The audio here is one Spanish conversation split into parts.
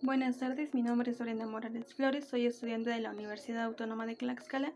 Buenas tardes, mi nombre es Lorena Morales Flores, soy estudiante de la Universidad Autónoma de Tlaxcala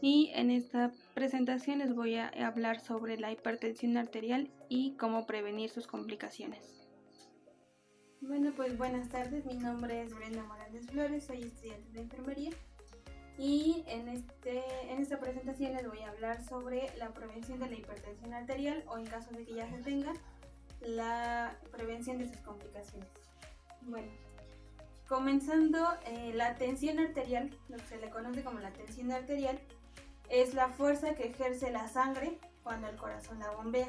y en esta presentación les voy a hablar sobre la hipertensión arterial y cómo prevenir sus complicaciones. Buenas tardes, mi nombre es Lorena Morales Flores, soy estudiante de enfermería y en esta presentación les voy a hablar sobre la prevención de la hipertensión arterial o en caso de que ya se tenga, la prevención de sus complicaciones. Comenzando, la tensión arterial, lo que se le conoce como la tensión arterial, es la fuerza que ejerce la sangre cuando el corazón la bombea.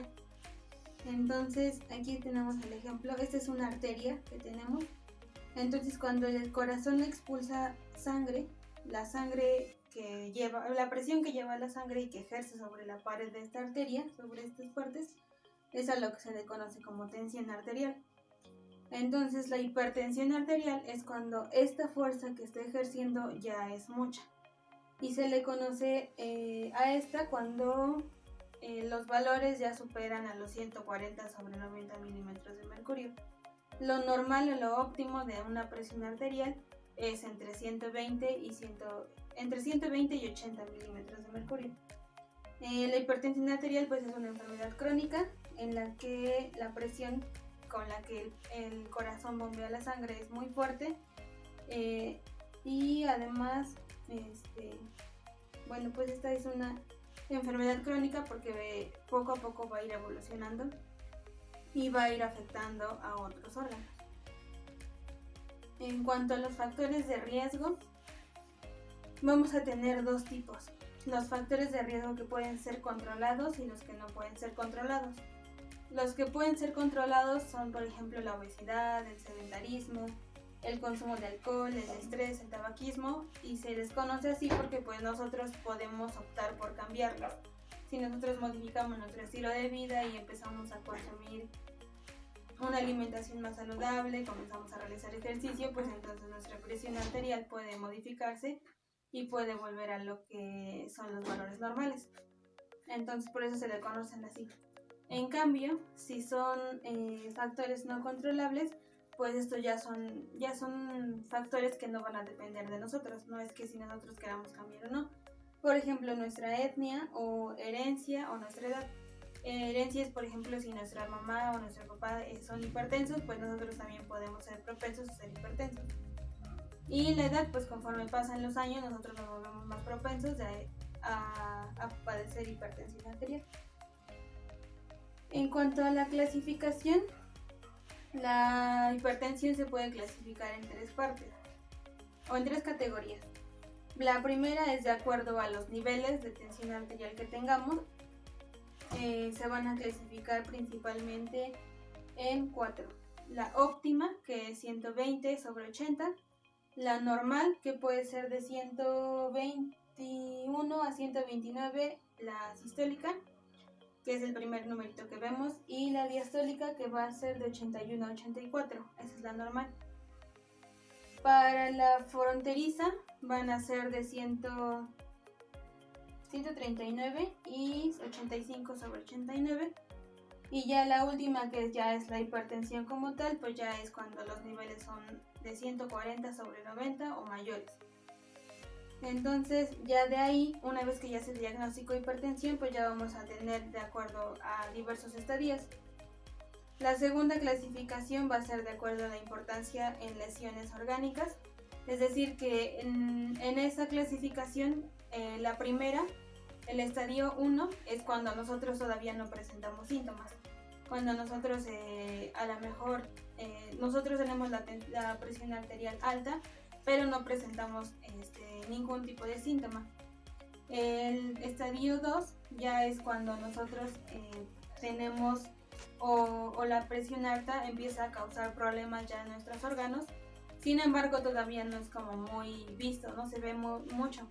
Entonces, aquí tenemos el ejemplo, esta es una arteria que tenemos. Entonces, cuando el corazón expulsa sangre, la presión que lleva la sangre y que ejerce sobre la pared de esta arteria, sobre estas partes, es a lo que se le conoce como tensión arterial. Entonces la hipertensión arterial es cuando esta fuerza que está ejerciendo ya es mucha y se le conoce a esta cuando los valores ya superan a los 140 sobre 90 milímetros de mercurio. Lo normal o lo óptimo de una presión arterial es entre 120 y 80 milímetros de mercurio. La hipertensión arterial pues es una enfermedad crónica en la que la presión con la que el corazón bombea la sangre es muy fuerte y además esta es una enfermedad crónica porque poco a poco va a ir evolucionando y va a ir afectando a otros órganos. En cuanto a los factores de riesgo, vamos a tener dos tipos: los factores de riesgo que pueden ser controlados y los que no pueden ser controlados. Los que pueden ser controlados son, por ejemplo, la obesidad, el sedentarismo, el consumo de alcohol, el estrés, el tabaquismo, y se les conoce así porque pues nosotros podemos optar por cambiarlos. Si nosotros modificamos nuestro estilo de vida y empezamos a consumir una alimentación más saludable, comenzamos a realizar ejercicio, pues entonces nuestra presión arterial puede modificarse y puede volver a lo que son los valores normales. Entonces por eso se le conocen así. En cambio, si son factores no controlables, pues estos ya son factores que no van a depender de nosotros. No es que si nosotros queramos cambiar o no. Por ejemplo, nuestra etnia o herencia o nuestra edad. Herencia es, por ejemplo, si nuestra mamá o nuestro papá son hipertensos, pues nosotros también podemos ser propensos a ser hipertensos. Y la edad, pues conforme pasan los años, nosotros nos volvemos más propensos a padecer hipertensión arterial. En cuanto a la clasificación, la hipertensión se puede clasificar en tres partes o en tres categorías. La primera es de acuerdo a los niveles de tensión arterial que tengamos. Se van a clasificar principalmente en cuatro: la óptima, que es 120 sobre 80, la normal, que puede ser de 121 a 129, la sistólica, que es el primer numerito que vemos, y la diastólica, que va a ser de 81 a 84, esa es la normal. Para la fronteriza van a ser de 139 y 85 sobre 89, y ya la última, que ya es la hipertensión como tal, pues ya es cuando los niveles son de 140 sobre 90 o mayores. Entonces ya de ahí, una vez que ya se diagnosticó hipertensión, pues ya vamos a tener de acuerdo a diversos estadios. La segunda clasificación va a ser de acuerdo a la importancia en lesiones orgánicas, es decir que en esa clasificación, la primera, el estadio 1, es cuando nosotros todavía no presentamos síntomas. Cuando nosotros a lo mejor nosotros tenemos la presión arterial alta, pero no presentamos ningún tipo de síntoma. El estadio 2 ya es cuando nosotros tenemos o la presión alta empieza a causar problemas ya en nuestros órganos. Sin embargo, todavía no es como muy visto, no se ve mucho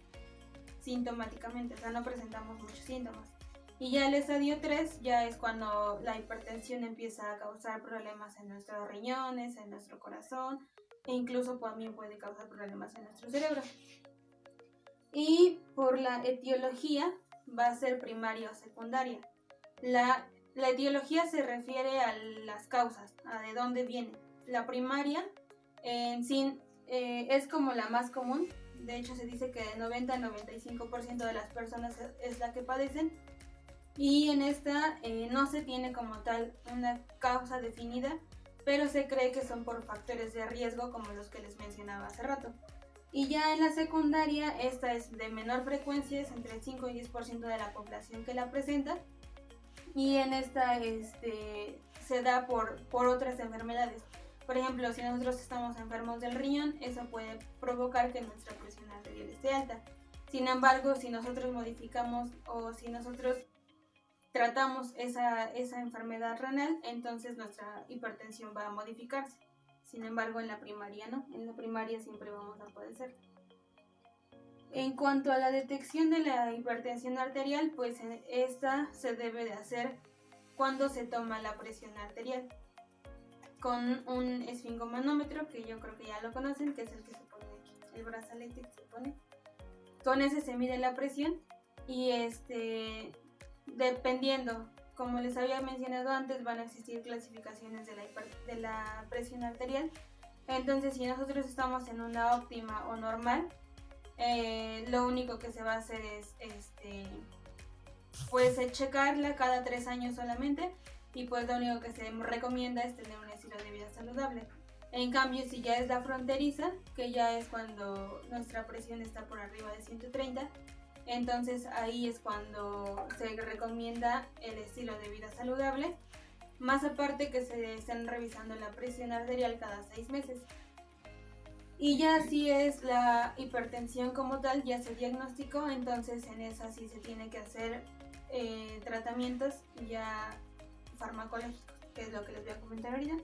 sintomáticamente, o sea, no presentamos muchos síntomas. Y ya el estadio 3 ya es cuando la hipertensión empieza a causar problemas en nuestros riñones, en nuestro corazón, e incluso también puede causar problemas en nuestro cerebro. Y por la etiología va a ser primaria o secundaria. La etiología se refiere a las causas, a de dónde viene. La primaria en sí es como la más común. De hecho, se dice que de 90 a 95% de las personas es la que padecen. Y en esta no se tiene como tal una causa definida, pero se cree que son por factores de riesgo como los que les mencionaba hace rato. Y ya en la secundaria, esta es de menor frecuencia, es entre el 5 y 10% de la población que la presenta. Y en esta se da por otras enfermedades. Por ejemplo, si nosotros estamos enfermos del riñón, eso puede provocar que nuestra presión arterial esté alta. Sin embargo, si nosotros modificamos o si nosotros tratamos esa enfermedad renal, entonces nuestra hipertensión va a modificarse. Sin embargo, en la primaria no, en la primaria siempre vamos a padecer. En cuanto a la detección de la hipertensión arterial, pues esta se debe de hacer cuando se toma la presión arterial con un esfingomanómetro, que yo creo que ya lo conocen, que es el que se pone aquí, el brazalete que se pone. Con ese se mide la presión y dependiendo, como les había mencionado antes, van a existir clasificaciones de la presión arterial. Entonces, si nosotros estamos en una óptima o normal, lo único que se va a hacer es pues checarla cada 3 años solamente, y pues lo único que se recomienda es tener un estilo de vida saludable. En cambio, si ya es la fronteriza, que ya es cuando nuestra presión está por arriba de 130, entonces ahí es cuando se recomienda el estilo de vida saludable, más aparte que se estén revisando la presión arterial cada 6 meses. Y ya si es la hipertensión como tal, ya se diagnosticó, entonces en esa sí se tiene que hacer tratamientos ya farmacológicos, que es lo que les voy a comentar ahorita.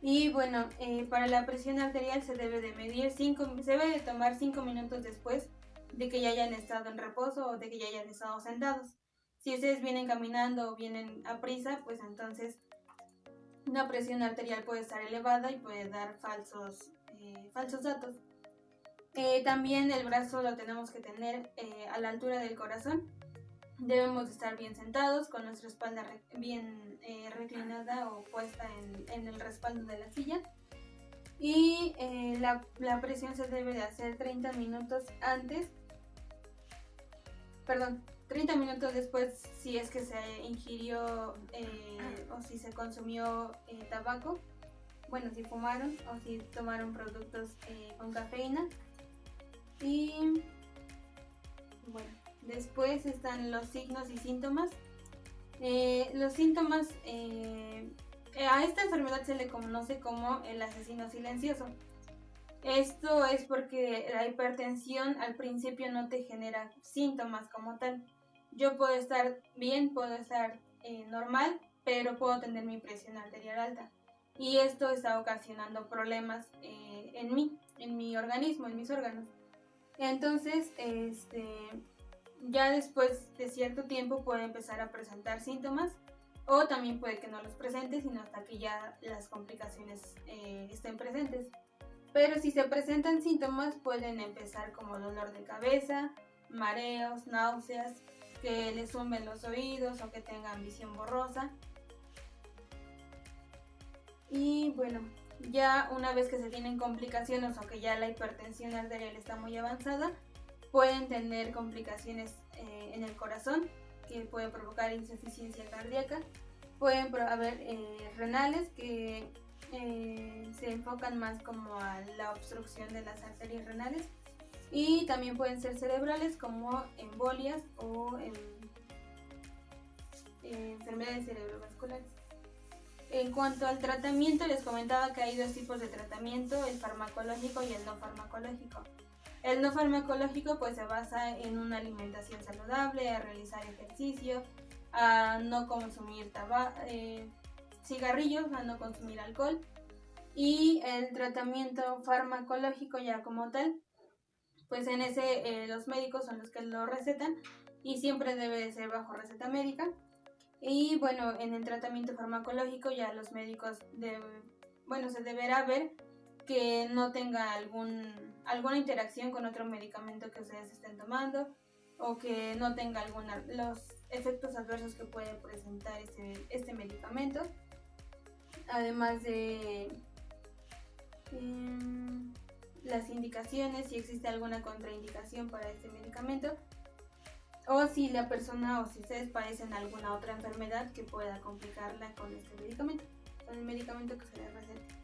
Y bueno, para la presión arterial se debe de medir se debe de tomar 5 minutos después de que ya hayan estado en reposo o de que ya hayan estado sentados. Si ustedes vienen caminando o vienen a prisa, pues entonces una presión arterial puede estar elevada y puede dar falsos datos. También el brazo lo tenemos que tener a la altura del corazón. Debemos estar bien sentados, con nuestra espalda bien reclinada o puesta en el respaldo de la silla. Y la presión se debe de hacer 30 minutos antes, 30 minutos después si es que se ingirió o si se consumió tabaco. Bueno, si fumaron o si tomaron productos con cafeína. Y bueno, después están los signos y síntomas. Los síntomas, a esta enfermedad se le conoce como el asesino silencioso. Esto es porque la hipertensión al principio no te genera síntomas como tal. Yo puedo estar bien, puedo estar normal, pero puedo tener mi presión arterial alta. Y esto está ocasionando problemas en mí, en mi organismo, en mis órganos. Entonces, ya después de cierto tiempo puede empezar a presentar síntomas, o también puede que no los presente, sino hasta que ya las complicaciones estén presentes. Pero si se presentan síntomas, pueden empezar como dolor de cabeza, mareos, náuseas, que les zumben los oídos o que tengan visión borrosa. Y bueno, ya una vez que se tienen complicaciones o que ya la hipertensión arterial está muy avanzada, pueden tener complicaciones en el corazón, que puede provocar insuficiencia cardíaca. Pueden haber renales, que se enfocan más como a la obstrucción de las arterias renales. Y también pueden ser cerebrales, como embolias o enfermedades cerebrovasculares. En cuanto al tratamiento, les comentaba que hay 2 tipos de tratamiento, el farmacológico y el no farmacológico. El no farmacológico pues se basa en una alimentación saludable, a realizar ejercicio, a no consumir cigarrillos, a no consumir alcohol. Y el tratamiento farmacológico ya como tal, pues en ese los médicos son los que lo recetan y siempre debe de ser bajo receta médica. Y bueno, en el tratamiento farmacológico ya los médicos se deberá ver que no tenga alguna interacción con otro medicamento que ustedes estén tomando, o que no tenga los efectos adversos que puede presentar este medicamento. Además de las indicaciones, si existe alguna contraindicación para este medicamento, o si la persona o si ustedes padecen alguna otra enfermedad que pueda complicarla con este medicamento, con el medicamento que se les receta.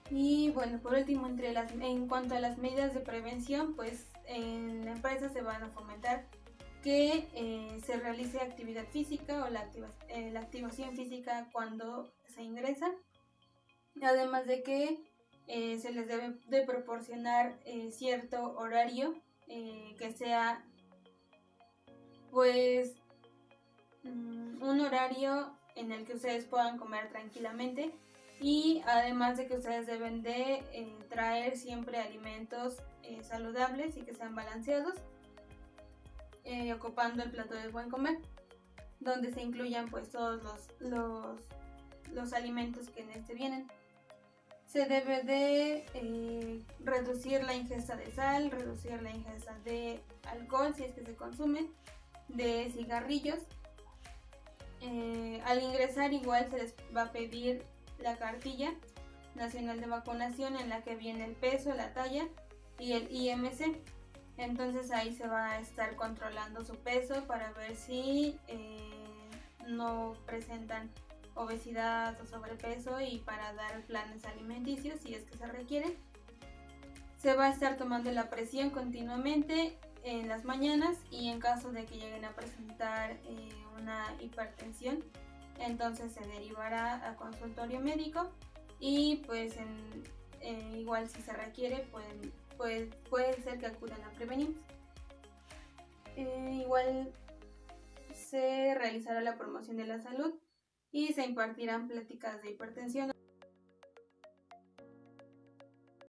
Y bueno, por último, en cuanto a las medidas de prevención, pues en la empresa se van a fomentar que se realice actividad física o la activación física cuando se ingresa, además de que se les debe de proporcionar cierto horario que sea pues un horario en el que ustedes puedan comer tranquilamente, y además de que ustedes deben de traer siempre alimentos saludables y que sean balanceados, ocupando el plato del buen comer, donde se incluyan pues todos los alimentos que en este vienen. Se debe de reducir la ingesta de sal, reducir la ingesta de alcohol si es que se consume, de cigarrillos. Al ingresar igual se les va a pedir la cartilla nacional de vacunación en la que viene el peso, la talla y el IMC. Entonces ahí se va a estar controlando su peso para ver si no presentan obesidad o sobrepeso, y para dar planes alimenticios si es que se requiere. Se va a estar tomando la presión continuamente en las mañanas, y en caso de que lleguen a presentar una hipertensión, entonces se derivará a consultorio médico, y pues igual si se requiere puede ser que acudan a prevenir. Igual se realizará la promoción de la salud y se impartirán pláticas de hipertensión.